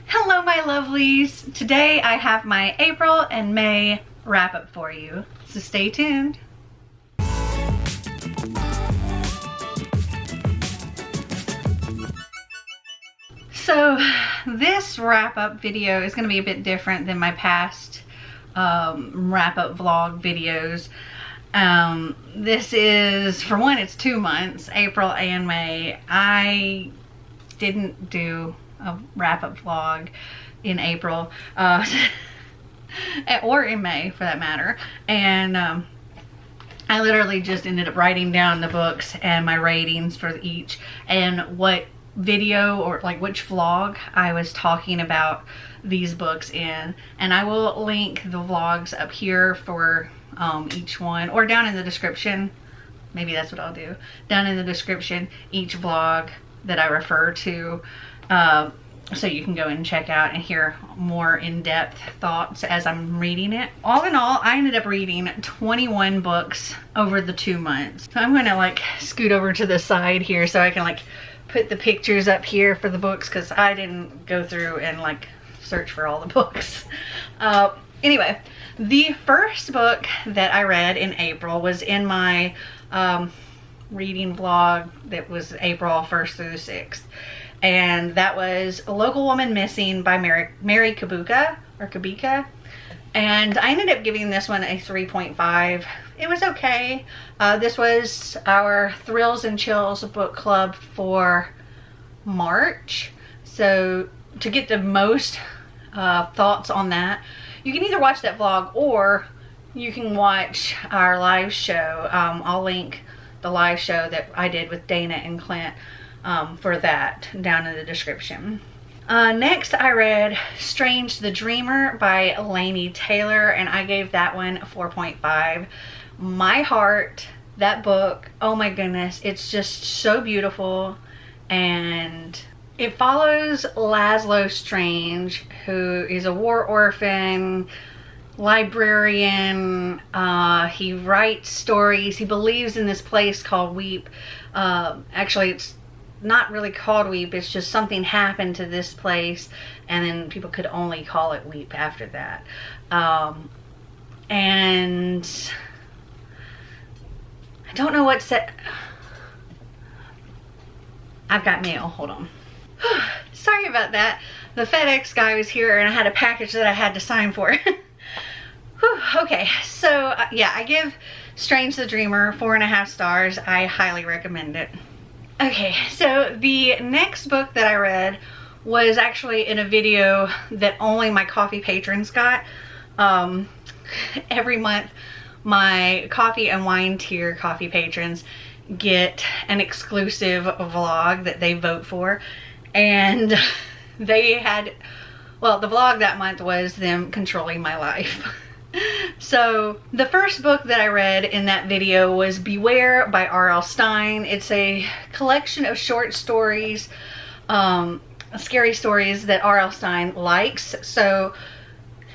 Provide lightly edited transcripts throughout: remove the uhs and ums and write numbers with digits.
Hello my lovelies! Today I have my April and May wrap up for you, so stay tuned. So this wrap up video is going to be a bit different than my past wrap up vlog videos. This is, for one, it's 2 months, April and May. I didn't do a wrap-up vlog in April or in May for that matter, and I literally just ended up writing down the books and my ratings for each and what video or like which vlog I was talking about these books in, and I will link the vlogs up here for each one, or down in the description. Maybe that's what I'll do, down in the description, each vlog that I refer to, so you can go and check out and hear more in-depth thoughts as I'm reading it. All in all, I ended up reading 21 books over the 2 months. So I'm going to like scoot over to the side here so I can like put the pictures up here for the books, because I didn't go through and like search for all the books. Anyway, the first book that I read in April was in my reading vlog that was April 1st through the 6th. And that was A Local Woman Missing by Mary Kubuka, or Kubika. And I ended up giving this one a 3.5. It was okay. This was our Thrills and Chills book club for March. So to get the most thoughts on that, you can either watch that vlog or you can watch our live show. I'll link the live show that I did with Dana and Clint for that down in the description. Next I read Strange the Dreamer by Laini Taylor, and I gave that one a 4.5. My heart, that book, oh my goodness, it's just so beautiful, and it follows Laszlo Strange, who is a war orphan, librarian. He writes stories. He believes in this place called Weep. Actually, it's not really called Weep. It's just something happened to this place, and then people could only call it Weep after that. And I don't know what set. I've got mail. Hold on. Sorry about that. The FedEx guy was here and I had a package that I had to sign for. Okay, so yeah, I give Strange the Dreamer 4.5 stars. I highly recommend it. Okay, so the next book that I read was actually in a video that only my coffee patrons got. Every month, my coffee and wine tier coffee patrons get an exclusive vlog that they vote for. And they had, well, the vlog that month was them controlling my life. So the first book that I read in that video was Beware by R.L. Stine. It's a collection of short stories, scary stories that R.L. Stine likes. So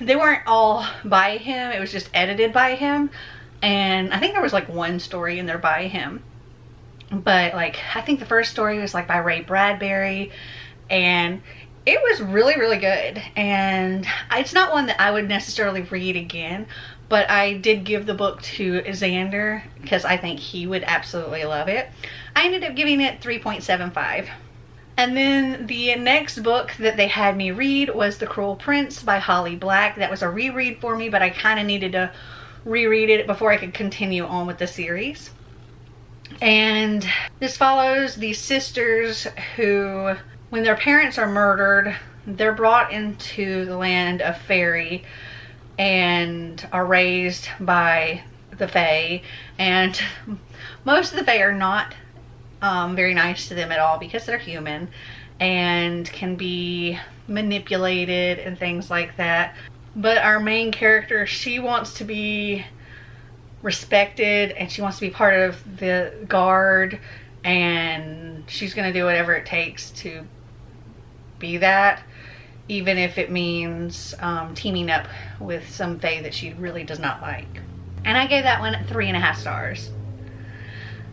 they weren't all by him, it was just edited by him. And I think there was like one story in there by him. But like, I think the first story was like by Ray Bradbury, and it was really, really good. And it's not one that I would necessarily read again, but I did give the book to Xander because I think he would absolutely love it. I ended up giving it 3.75. And then the next book that they had me read was The Cruel Prince by Holly Black. That was a reread for me, but I kind of needed to reread it before I could continue on with the series. And this follows these sisters who, when their parents are murdered, they're brought into the land of fairy and are raised by the fae. And most of the fae are not very nice to them at all because they're human and can be manipulated and things like that. But our main character, she wants to be respected and she wants to be part of the guard, and she's going to do whatever it takes to be that, even if it means teaming up with some fae that she really does not like. And I gave that one 3.5 stars.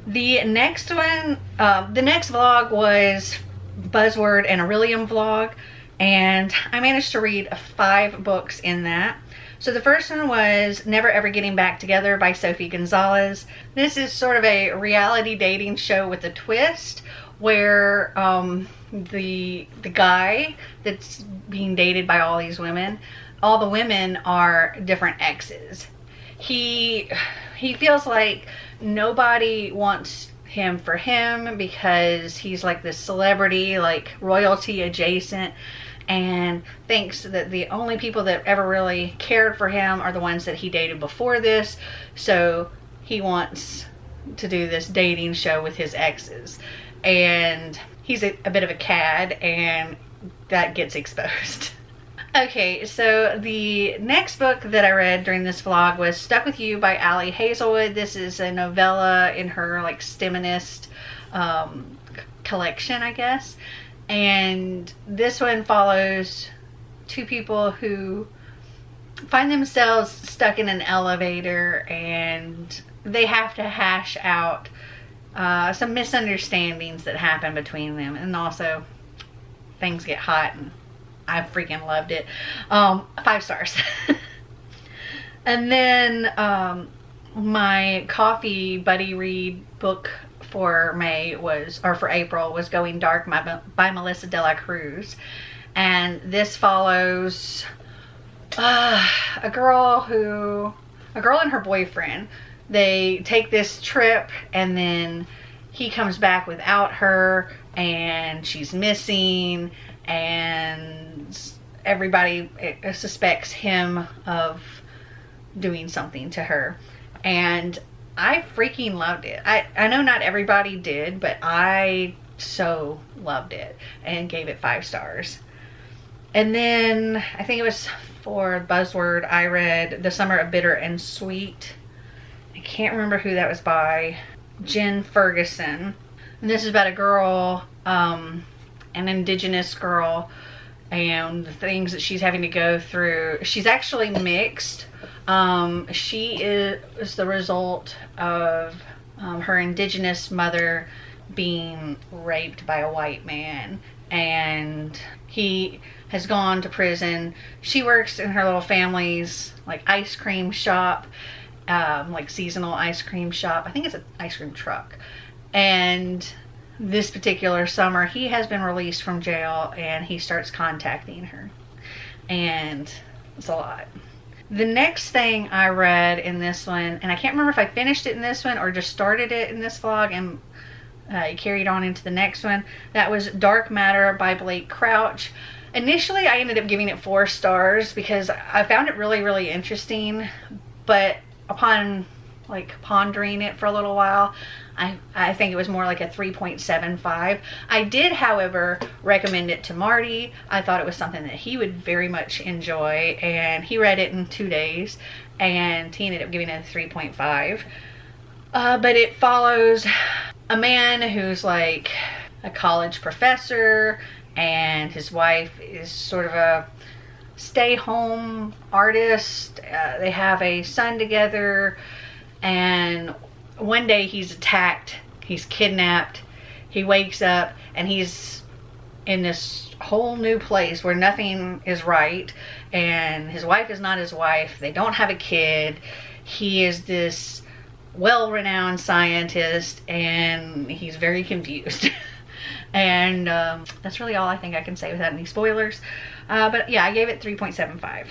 The next one, the next vlog was Buzzword and Aurelium vlog, And I managed to read 5 books in that. So the first one was Never Ever Getting Back Together by Sophie Gonzalez. This is sort of a reality dating show with a twist where the guy that's being dated by all these women, all the women are different exes. He feels like nobody wants him for him because he's like this celebrity, like royalty adjacent, and thinks that the only people that ever really cared for him are the ones that he dated before this. So he wants to do this dating show with his exes, and he's a bit of a cad, and that gets exposed. Okay, so the next book that I read during this vlog was Stuck With You by Ali Hazelwood. This is a novella in her like STEMinist collection, I guess. And this one follows 2 people who find themselves stuck in an elevator, and they have to hash out some misunderstandings that happen between them, and also things get hot, and I freaking loved it. 5 stars. And then my coffee buddy read book for April was Going Dark by Melissa De La Cruz. And this follows a girl and her boyfriend. They take this trip, and then he comes back without her, and she's missing, and everybody suspects him of doing something to her. And I freaking loved it. I know not everybody did, but I so loved it and gave it 5 stars. And then I think it was for Buzzword, I read The Summer of Bitter and Sweet. I can't remember who that was by. Jen Ferguson. And this is about a girl, an indigenous girl, and the things that she's having to go through. She's actually mixed. She is the result of her indigenous mother being raped by a white man, and he has gone to prison. She works in her little family's like ice cream shop, like seasonal ice cream shop. I think it's an ice cream truck. And this particular summer, he has been released from jail, and he starts contacting her, and it's a lot. The next thing I read in this one, and I can't remember if I finished it in this one or just started it in this vlog and carried on into the next one, that was Dark Matter by Blake Crouch. Initially, I ended up giving it 4 stars because I found it really, really interesting, but upon like pondering it for a little while, I think it was more like a 3.75. I did, however, recommend it to Marty. I thought it was something that he would very much enjoy, and he read it in 2 days, and he ended up giving it a 3.5. But it follows a man who's like a college professor, and his wife is sort of a stay-home artist. They have a son together, and one day he's attacked, he's kidnapped, he wakes up, and he's in this whole new place where nothing is right, and his wife is not his wife, they don't have a kid, he is this well-renowned scientist, and he's very confused. And that's really all I think I can say without any spoilers. But yeah, I gave it 3.75.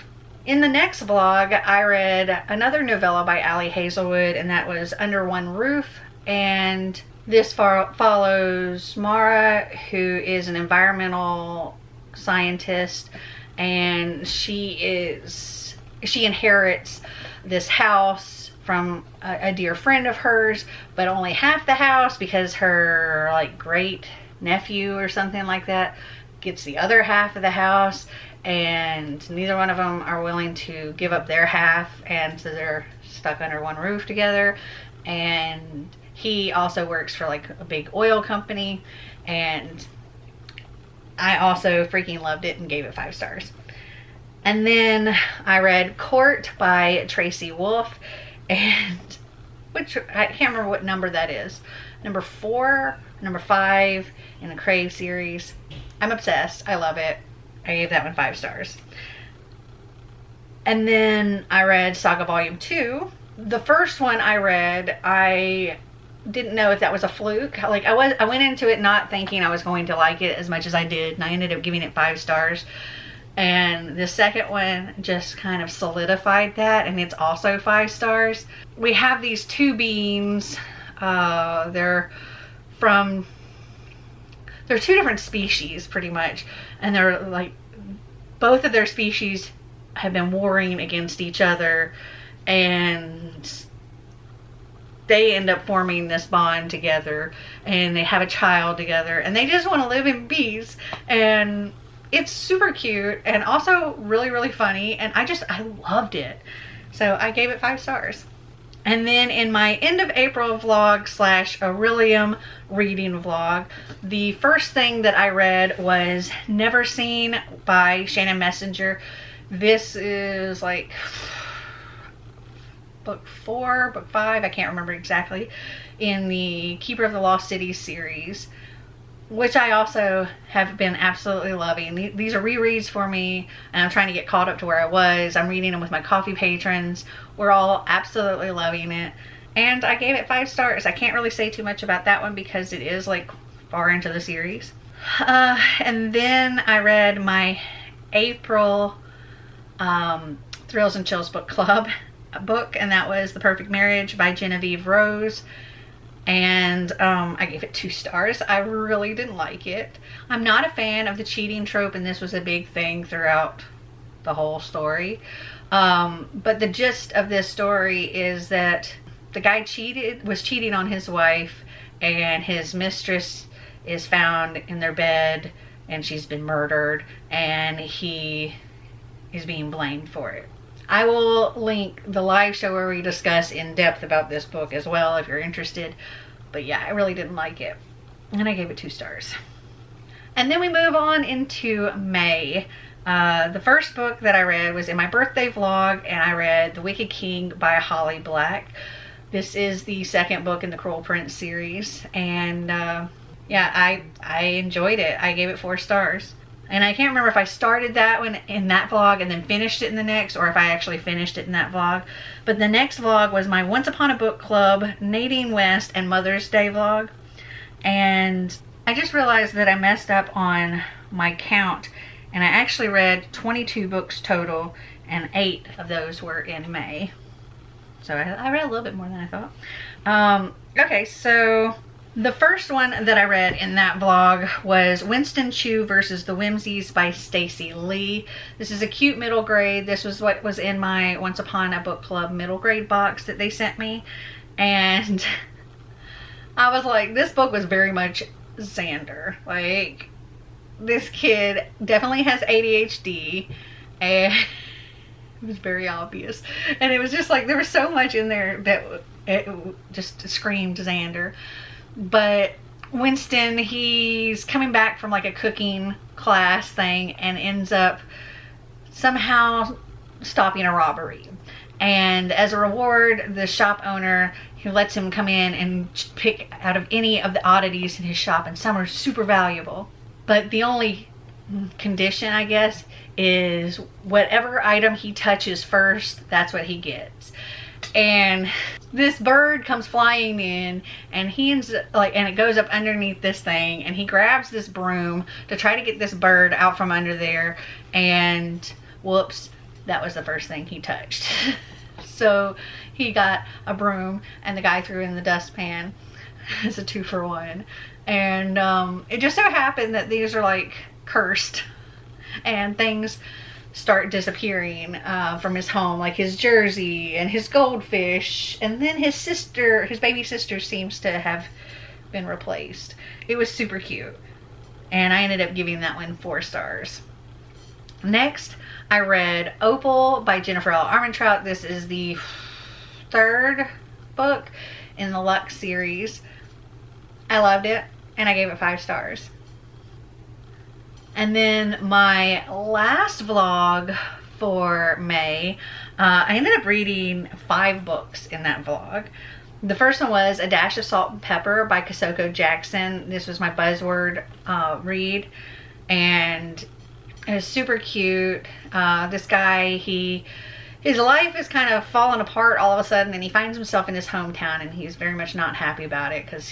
In the next vlog, I read another novella by Ali Hazelwood, and that was Under One Roof. And this follows Mara, who is an environmental scientist, and she inherits this house from a dear friend of hers, but only half the house because her like great nephew or something like that gets the other half of the house, and neither one of them are willing to give up their half, and so they're stuck under one roof together. And he also works for like a big oil company, and I also freaking loved it and gave it 5 stars. And then I read Court by Tracy Wolff, and which I can't remember what number that is, number 4, number 5 in the Crave series. I'm obsessed. I love it. I gave that one 5 stars. And then I read Saga Volume 2. The first one I read, I didn't know if that was a fluke. Like, I went into it not thinking I was going to like it as much as I did, and I ended up giving it 5 stars. And the second one just kind of solidified that, and it's also 5 stars. We have these 2 beings. They're 2 different species, pretty much, and they're like, both of their species have been warring against each other, and they end up forming this bond together, and they have a child together, and they just want to live in peace. And it's super cute and also really, really funny, and I loved it. So I gave it 5 stars. And then in my end of April vlog / Aurelium reading vlog, the first thing that I read was Never Seen by Shannon Messenger. This is like book 4, book 5, I can't remember exactly, in the Keeper of the Lost Cities series, which I also have been absolutely loving. These are rereads for me, and I'm trying to get caught up to where I was. I'm reading them with my coffee patrons. We're all absolutely loving it, and I gave it 5 stars. I can't really say too much about that one because it is like far into the series. And then I read my April Thrills and Chills book club book, and that was The Perfect Marriage by Genevieve Rose. And I gave it 2 stars. I really didn't like it. I'm not a fan of the cheating trope, and this was a big thing throughout the whole story. But the gist of this story is that the guy was cheating on his wife, and his mistress is found in their bed, and she's been murdered, and he is being blamed for it. I will link the live show where we discuss in depth about this book as well if you're interested. But yeah, I really didn't like it, and I gave it 2 stars. And then we move on into May. The first book that I read was in my birthday vlog, and I read The Wicked King by Holly Black. This is the second book in the Cruel Prince series, and yeah, I enjoyed it. I gave it 4 stars. And I can't remember if I started that one in that vlog and then finished it in the next, or if I actually finished it in that vlog. But the next vlog was my Once Upon a Book Club, Nadine West, and Mother's Day vlog. And I just realized that I messed up on my count, and I actually read 22 books total, and 8 of those were in May. So I read a little bit more than I thought. Okay, so the first one that I read in that vlog was Winston Chu versus the Whimsies by Stacey Lee. This is a cute middle grade. This was what was in my Once Upon a Book Club middle grade box that they sent me. And I was like, this book was very much Xander. Like, this kid definitely has ADHD, and it was very obvious. And it was just like, there was so much in there that it just screamed Xander. But Winston, he's coming back from like a cooking class thing and ends up somehow stopping a robbery. And as a reward, the shop owner, he lets him come in and pick out of any of the oddities in his shop, and some are super valuable. But the only condition, I guess, is whatever item he touches first, that's what he gets. And this bird comes flying in, and he ends like, and it goes up underneath this thing, and he grabs this broom to try to get this bird out from under there, and whoops, that was the first thing he touched. So he got a broom, and the guy threw in the dustpan. It's a 2-for-1. And it just so happened that these are like cursed, and things start disappearing from his home, like his jersey and his goldfish, and then his baby sister seems to have been replaced. It was super cute, and I ended up giving that one 4 stars. Next, I read Opal by Jennifer L. Armentrout. This is the 3rd book in the Lux series. I loved it, and I gave it 5 stars. And then my last vlog for May, I ended up reading 5 books in that vlog. The first one was A Dash of Salt and Pepper by Kosoko Jackson. This was my Buzzword read, and It was super cute. This guy, his life is kind of falling apart all of a sudden, and he finds himself in his hometown, and he's very much not happy about it because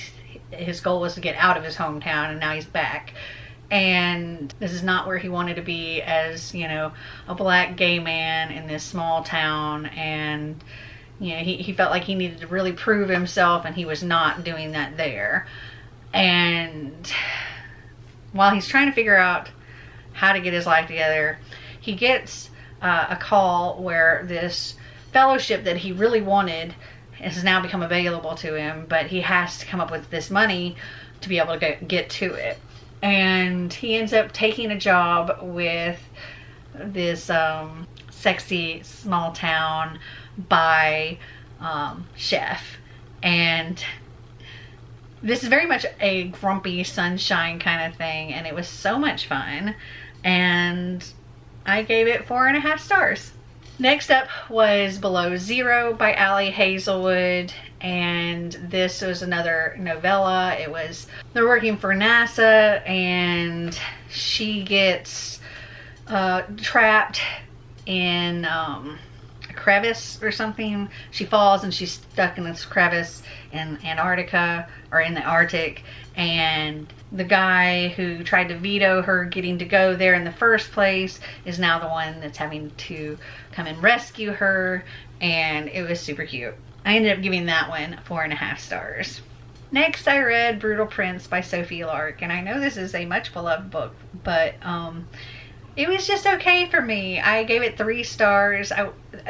his goal was to get out of his hometown, and now he's back. And this is not where he wanted to be as, you know, a black gay man in this small town. And, you know, he felt like he needed to really prove himself, and he was not doing that there. And while he's trying to figure out how to get his life together, he gets a call where this fellowship that he really wanted has now become available to him, but he has to come up with this money to be able to get to it. And he ends up taking a job with this sexy small town by chef. And this is very much a grumpy sunshine kind of thing, and it was so much fun. And I gave it 4.5 stars. Next up was Below Zero by Allie Hazelwood, and this was another novella. They're working for NASA, and she gets trapped in a crevice or something. She falls and she's stuck in this crevice in Antarctica, or in the Arctic, and the guy who tried to veto her getting to go there in the first place is now the one that's having to come and rescue her, and it was super cute. I ended up giving that one 4.5 stars. Next, I read Brutal Prince by Sophie Lark, and I know this is a much beloved book, but it was just okay for me. I gave it 3 stars.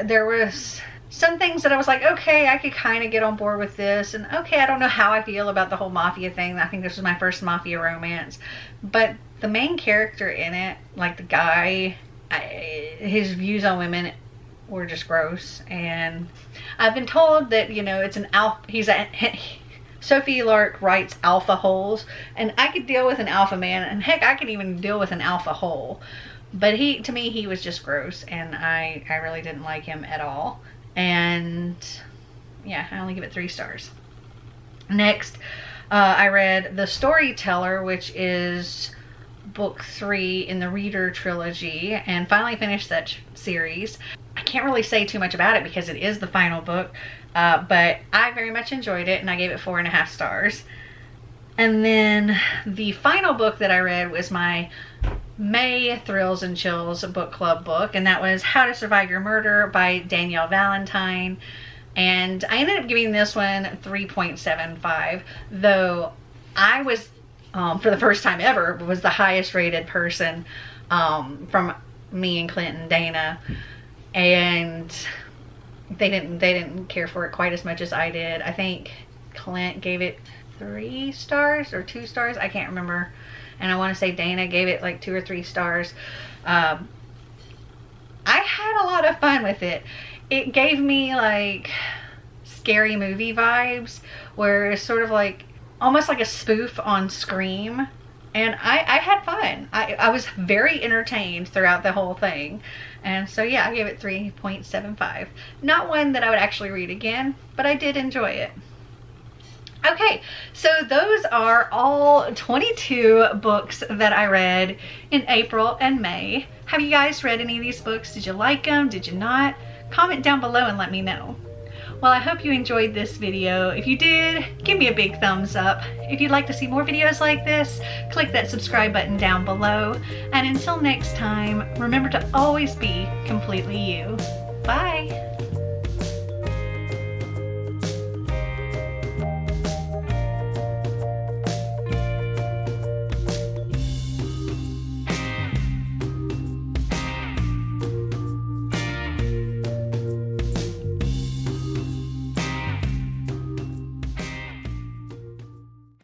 There was some things that I was like, okay, I could kind of get on board with this, and okay, I don't know how I feel about the whole mafia thing. I think this was my first mafia romance, but the main character in it, like the guy, his views on women were just gross. And I've been told that, you know, it's an alpha, Sophie Lark writes alpha holes, and I could deal with an alpha man, and heck, I could even deal with an alpha hole, but to me he was just gross, and I really didn't like him at all. And yeah, I only give it 3 stars. Next, I read The Storyteller, which is book 3 in the Reader trilogy, and finally finished that series. I can't really say too much about it because it is the final book, but I very much enjoyed it, and I gave it 4.5 stars. And then the final book that I read was my May Thrills and Chills book club book, and that was How to Survive Your Murder by Danielle Valentine. And I ended up giving this one 3.75, though I was, for the first time ever, was the highest rated person from me and Clint and Dana, and they didn't care for it quite as much as I did. I think Clint gave it 3 stars or 2 stars, I can't remember, and I want to say Dana gave it like 2 or 3 stars. I had a lot of fun with it. It gave me like Scary Movie vibes, where it's sort of like almost like a spoof on Scream, and I had fun. I was very entertained throughout the whole thing, and so yeah, I gave it 3.75. Not one that I would actually read again, but I did enjoy it. Okay, so those are all 22 books that I read in April and May. Have you guys read any of these books? Did you like them? Did you not? Comment down below and let me know. Well, I hope you enjoyed this video. If you did, give me a big thumbs up. If you'd like to see more videos like this, click that subscribe button down below. And until next time, remember to always be completely you. Bye!